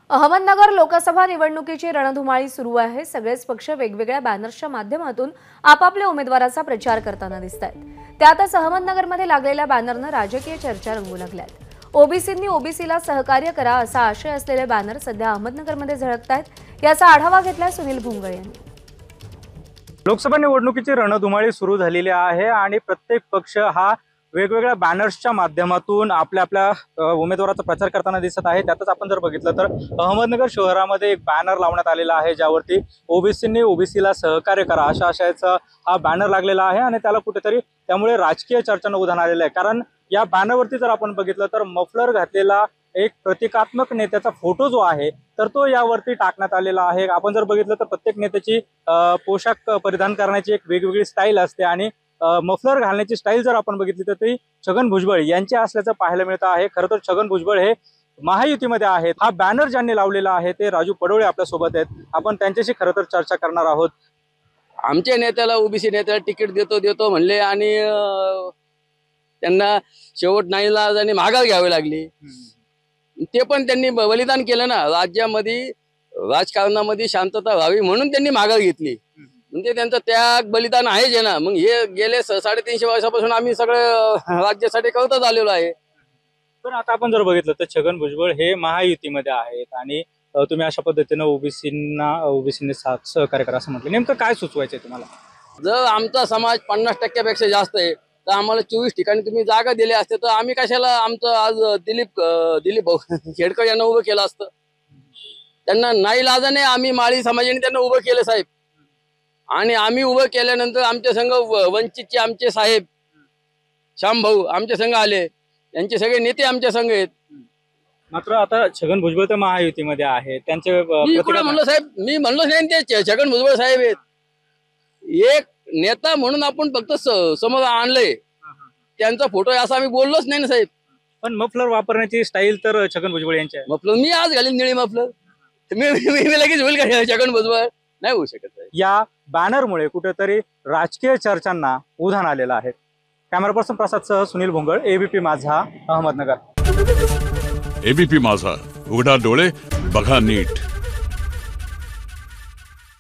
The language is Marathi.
अहमदनगर लोकसभा निवडणुकीची रणधुमाळी सुरू आहे। सगळेच पक्ष वेगवेगळ्या बॅनर्सच्या माध्यमातून आपापल्या उमेदवाराचा प्रचार करताना दिसतायत। त्यातच अहमदनगरमध्ये लागलेल्या बॅनरनं राजकीय चर्चा रंगू लागल्यात। ओबीसींनी ओबीसीला सहकार्य करा असा आशय असलेले बॅनर सध्या अहमदनगरमध्ये झळकतायत। याचा आढावा घेतलाय सुनील भुंगळ यांनी। लोकसभा निवडणुकीची रणधुमाळी सुरू झालेली आहे आणि प्रत्येक पक्ष हा वेगवेगळ्या बॅनर्सच्या माध्यमातून आपल्या उमेदवाराचा प्रचार करताना दिसत आहे। त्यातच आपण जर बघितलं तर अहमदनगर शहरामध्ये एक बॅनर लावण्यात आलेला आहे, ज्यावरती ओबीसींनी ओबीसीला सहकार्य करा अशा आशयाचा हा बॅनर लागलेला आहे आणि त्याला कुठेतरी त्यामुळे राजकीय चर्चांना उधाण आलेलं आहे। कारण या बॅनरवरती जर आपण बघितलं तर मफलर घातलेला एक प्रतिकात्मक नेत्याचा फोटो जो आहे तर तो यावरती टाकण्यात आलेला आहे। आपण जर बघितलं तर प्रत्येक नेत्याची पोशाख परिधान करण्याची एक वेगवेगळी स्टाईल असते आणि मफलर घालण्याची स्टाईल जर आपण बघितली तर ती छगन भुजबळ यांची असल्याचं पाहायला मिळतं आहे। खरं तर छगन भुजबळ हे महायुतीमध्ये आहेत। हा बॅनर ज्यांनी लावलेला आहे ते राजू पडोळे आपल्या सोबत आहेत। आपण त्यांच्याशी खरं तर चर्चा करणार आहोत। आमच्या नेत्याला ओबीसी नेत्याला तिकीट देतो म्हणले आणि त्यांना शेवट नाईलाजाने माघार घ्यावी लागली। ते पण त्यांनी बलिदान केलं ना, राज्यामध्ये राजकारणामध्ये शांतता व्हावी म्हणून त्यांनी माघार घेतली। म्हणजे त्यांचं त्याग बलिदान आहे जे ना, मग हे गेले 350 वर्षापासून आम्ही सगळं राज्यासाठी करतच आलेलो आहे। पण आता आपण जर बघितलं तर छगन भुजबळ हे महायुतीमध्ये आहेत आणि तुम्ही अशा पद्धतीनं ओबीसींनी सहकार्य करा असं म्हटलं, नेमकं काय सुचवायचंय तुम्हाला? जर आमचा समाज 50% जास्त आहे तर आम्हाला 24 ठिकाणी तुम्ही जागा दिल्या असते तर आम्ही कशाला आमचं आज दिलीप खेडकर यांना उभं केलं असतं। त्यांना नाईलाजाने आम्ही माळी समाजाने त्यांना उभं केलं साहेब, आणि आम्ही उभं केल्यानंतर आमच्या संघ वंचितचे आमचे साहेब श्याम भाऊ आमच्या संघ आले, त्यांचे सगळे नेते आमच्या संघ आहेत। मात्र आता छगन भुजबळ तर महायुतीमध्ये आहे, त्यांचे म्हणलं साहेब, मी म्हणलोच नाही ते छगन भुजबळ साहेब आहेत। एक नेता म्हणून आपण फक्त समोर आणलंय, त्यांचा फोटो असं आम्ही बोललोच नाही ना साहेब। पण मफलर वापरण्याची स्टाईल तर छगन भुजबळ यांची आहे। मफलर मी आज घालीन निळी मफलर, मी लगेच होईल का छगन भुजबळ? नाही होऊ शकत। या बॅनरमुळे कुठेतरी राजकीय चर्चांना उधाण आलेलं आहे। कॅमेरा पर्सन प्रसाद सह सुनील भुंगळ, एबीपी माझा, अहमदनगर। एबीपी माझा, उघडा डोळे बघा नीट।